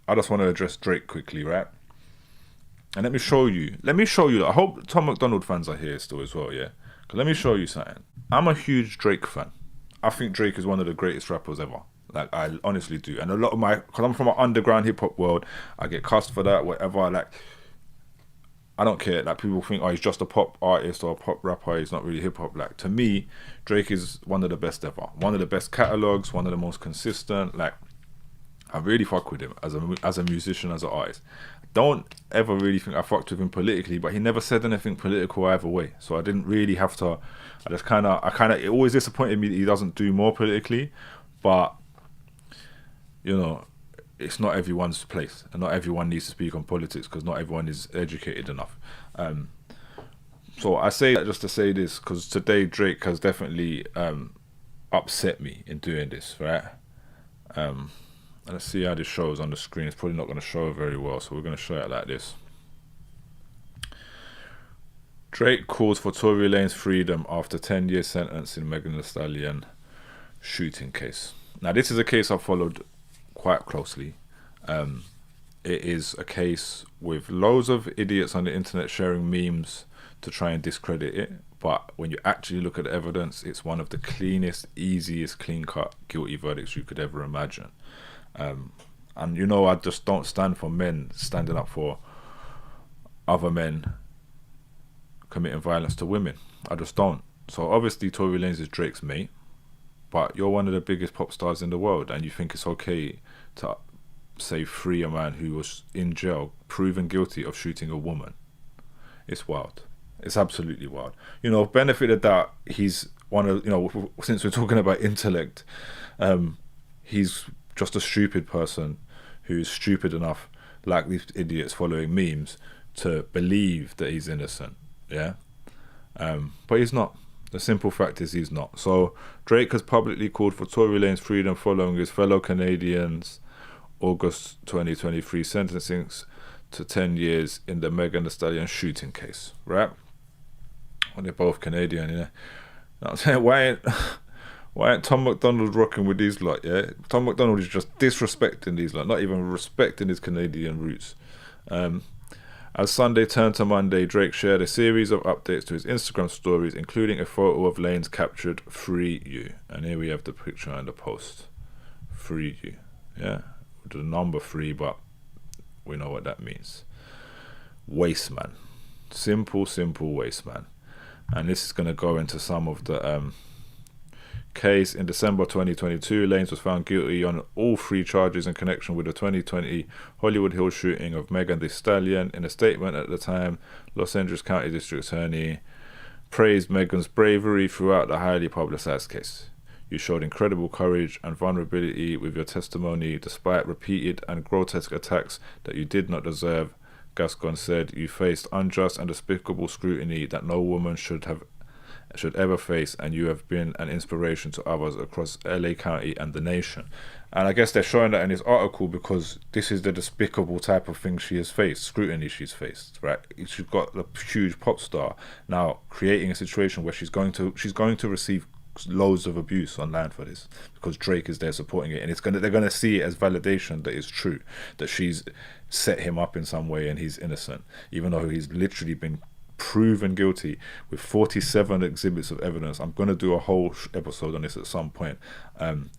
I just want to address Drake quickly, right? And let me show you. I hope Tom McDonald fans are here still as well, yeah? 'Cause let me show you something. I'm a huge Drake fan. I think Drake is one of the greatest rappers ever. Like, I honestly do. And a lot of because I'm from an underground hip hop world, I get cussed for that, whatever. Like, I don't care. Like, people think, oh, he's just a pop artist or a pop rapper. He's not really hip hop. Like, to me, Drake is one of the best ever. One of the best catalogs. One of the most consistent. Like, I really fuck with him as a musician, as an artist. Don't ever really think I fucked with him politically, but he never said anything political either way. So I didn't really have to. It always disappointed me that he doesn't do more politically, but you know, it's not everyone's place, and not everyone needs to speak on politics because not everyone is educated enough. So I say that just to say this, because today Drake has definitely upset me in doing this, right? Let's see how this shows on the screen. It's probably not going to show very well, so we're going to show it like this. Drake calls for Tory Lanez freedom after 10-year sentence in Megan Thee Stallion shooting case. Now, this is a case I've followed quite closely. It is a case with loads of idiots on the internet sharing memes to try and discredit it. But when you actually look at the evidence, it's one of the cleanest, easiest, clean-cut guilty verdicts you could ever imagine. And you know, I just don't stand for men standing up for other men committing violence to women. I just don't. So obviously Tory Lanez is Drake's mate, but you're one of the biggest pop stars in the world, and you think it's okay to say free a man who was in jail proven guilty of shooting a woman. It's wild. It's absolutely wild. You know, benefit of that, he's one of, you know, since we're talking about intellect, he's just a stupid person who's stupid enough, like these idiots following memes, to believe that he's innocent, yeah? But he's not. The simple fact is he's not. So Drake has publicly called for Tory Lanez freedom following his fellow Canadians' August 2023 sentencing to 10 years in the Megan Thee Stallion shooting case, right? Well, they're both Canadian, yeah? Now, I'm saying, why ain't Tom McDonald rocking with these lot, yeah? Tom McDonald is just disrespecting these lot, not even respecting his Canadian roots. As Sunday turned to Monday, Drake shared a series of updates to his Instagram stories, including a photo of Lanez captured "Free You." And here we have the picture and the post. Free you, yeah? The number 3, but we know what that means. Waste man. Simple waste man. And this is going to go into some of the case. In December 2022, Lanez was found guilty on all 3 charges in connection with the 2020 Hollywood Hills shooting of Megan Thee Stallion. In a statement at the time, Los Angeles County District Attorney praised Megan's bravery throughout the highly publicized case. "You showed incredible courage and vulnerability with your testimony despite repeated and grotesque attacks that you did not deserve," Gascon said. "You faced unjust and despicable scrutiny that no woman should ever face, and you have been an inspiration to others across LA County and the nation." And I guess they're showing that in this article because this is the despicable type of thing she has faced, scrutiny she's faced, right? She's got a huge pop star now creating a situation where she's going to receive loads of abuse online for this because Drake is there supporting it, and they're gonna see it as validation that it's true, that she's set him up in some way and he's innocent, even though he's literally been proven guilty with 47 exhibits of evidence. I'm going to do a whole episode on this at some point,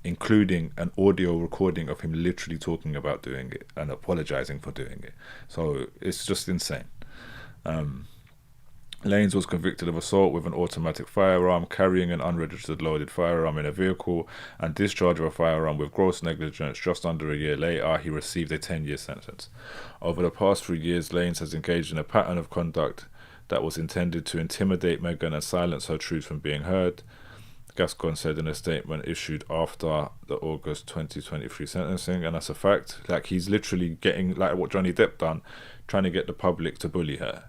including an audio recording of him literally talking about doing it and apologizing for doing it. So it's just insane. Lanez was convicted of assault with an automatic firearm, carrying an unregistered loaded firearm in a vehicle, and discharge of a firearm with gross negligence. Just under a year later, he received a 10-year sentence. Over the past 3 years, Lanez has engaged in a pattern of conduct that was intended to intimidate Megan and silence her truth from being heard, Gascon said in a statement issued after the August 2023 sentencing. And that's a fact. Like, he's literally getting, like what Johnny Depp done, trying to get the public to bully her.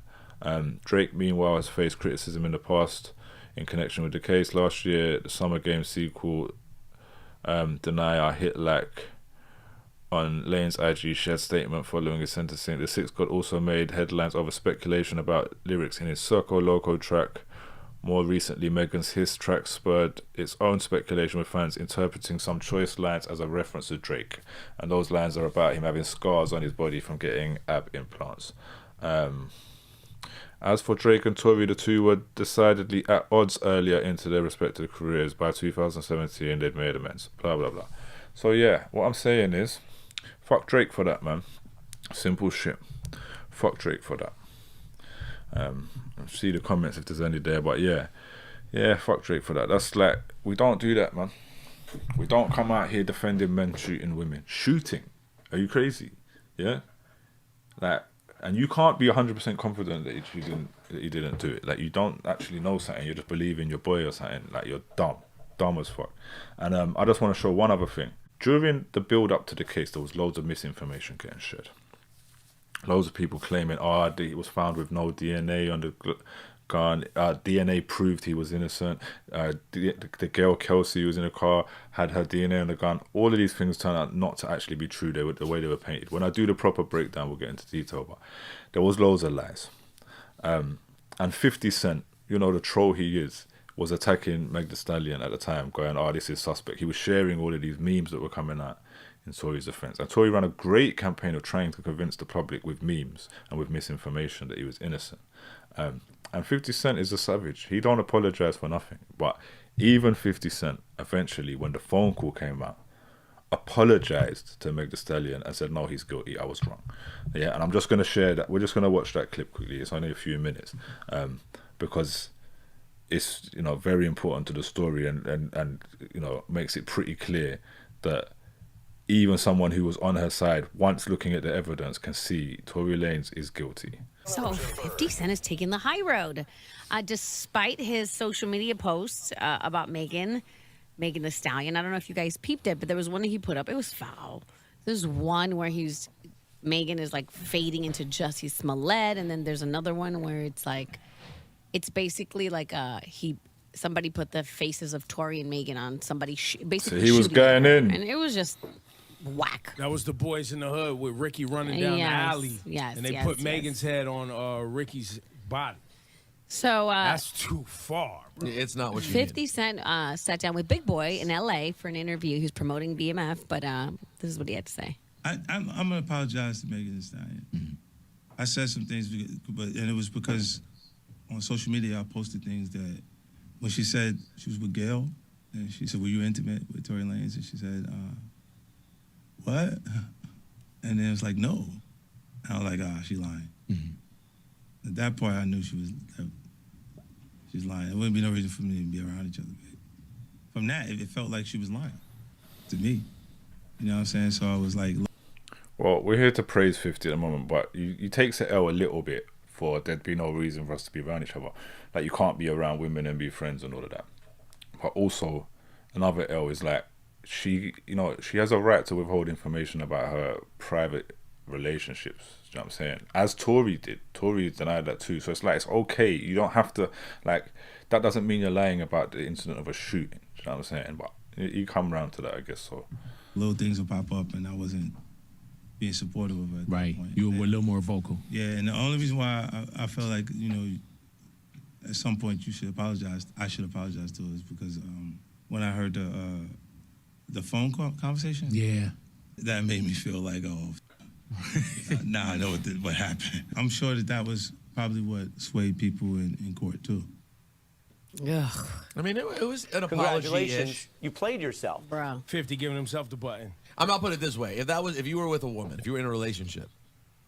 Drake, meanwhile, has faced criticism in the past in connection with the case. Last year, the Summer Games sequel, Deny I Hit Like, on Lanez's IG shared statement following his sentencing. The Six God also made headlines over speculation about lyrics in his Circo Loco track, More recently, Megan's Hiss track spurred its own speculation, with fans interpreting some choice lines as a reference to Drake, and those lines are about him having scars on his body from getting ab implants. As for Drake and Tory, the two were decidedly at odds earlier into their respective careers. By 2017, they'd made amends. Blah, blah, blah. So yeah, what I'm saying is, fuck Drake for that, man. Simple shit. Fuck Drake for that. See the comments if there's any there, but yeah, fuck Drake for that. That's like, we don't do that, man. We don't come out here defending men shooting women. Shooting? Are you crazy? Yeah? Like, and you can't be 100% confident that you didn't do it. Like, you don't actually know something. You just believe in your boy or something. Like, you're dumb as fuck. And I just want to show one other thing. During the build up to the case, there was loads of misinformation getting shared. Loads of people claiming, he was found with no DNA on the gun. DNA proved he was innocent. The girl Kelsey who was in the car had her DNA on the gun. All of these things turned out not to actually be true. They were the way they were painted. When I do the proper breakdown, we'll get into detail, but there was loads of lies. And 50 Cent, you know, the troll he is, was attacking Megan Thee Stallion at the time, going, this is suspect. He was sharing all of these memes that were coming out in Tory's defense. And Tory ran a great campaign of trying to convince the public with memes and with misinformation that he was innocent. And 50 Cent is a savage. He don't apologize for nothing. But even 50 Cent, eventually, when the phone call came out, apologized to Megan Thee Stallion and said, no, he's guilty, I was wrong. Yeah, and I'm just going to share that. We're just going to watch that clip quickly. It's only a few minutes. Because it's, you know, very important to the story and you know, makes it pretty clear that even someone who was on her side, once looking at the evidence, can see Tory Lanez is guilty. So 50 Cent is taking the high road. Despite his social media posts about Megan Thee Stallion, I don't know if you guys peeped it, but there was one that he put up. It was foul. There's one where Megan is like fading into Jussie Smollett, and then there's another one where it's basically like somebody put the faces of Tory and Megan on somebody basically. So he was going in, and it was just whack. That was the Boys in the Hood with Ricky running down the alley. Yes, and they put Megan's head on Ricky's body. So that's too far, bro. It's not what you 50 Cent sat down with Big Boy in L.A. for an interview. He was promoting BMF, but this is what he had to say. I'm going to apologize to Megan Thee Stallion. Mm-hmm. I said some things, and it was because on social media I posted things that when she said she was with Gail, and she said, were you intimate with Tory Lanez? And she said, what? And then it was like, no. And I was like, she lying. Mm-hmm. At that point, I knew she's lying. There wouldn't be no reason for me to be around each other. From that, it felt like she was lying to me. You know what I'm saying? So I was like... Well, we're here to praise 50 at the moment, but you takes the L a little bit for there'd be no reason for us to be around each other. Like, you can't be around women and be friends and all of that. But also, another L is like, she has a right to withhold information about her private relationships. You know what I'm saying? As Tory did. Tory denied that too. So it's like, it's okay. You don't have to, like, that doesn't mean you're lying about the incident of a shooting. You know what I'm saying? But you come round to that, I guess. So little things will pop up, and I wasn't being supportive of it. Right. You were a little more vocal. Yeah, and the only reason why I felt like, at some point you should apologize, I should apologize to, is because when I heard the phone conversation, yeah, that made me feel like, now I know what happened. I'm sure that was probably what swayed people in court too. Ugh. I mean, it was an apology-ish. Congratulations, you played yourself. Bro. 50 giving himself the button. I'll put it this way. If you were with a woman, if you were in a relationship,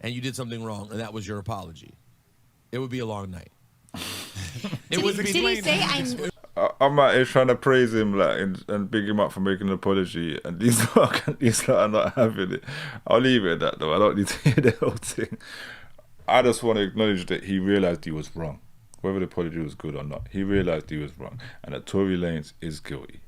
and you did something wrong, and that was your apology, it would be a long night. Did he say I'm out here trying to praise him and big him up for making an apology, and these are not having it. I'll leave it at that though. I don't need to hear the whole thing. I just want to acknowledge that he realised he was wrong. Whether the apology was good or not, he realised he was wrong, and that Tory Lanez is guilty.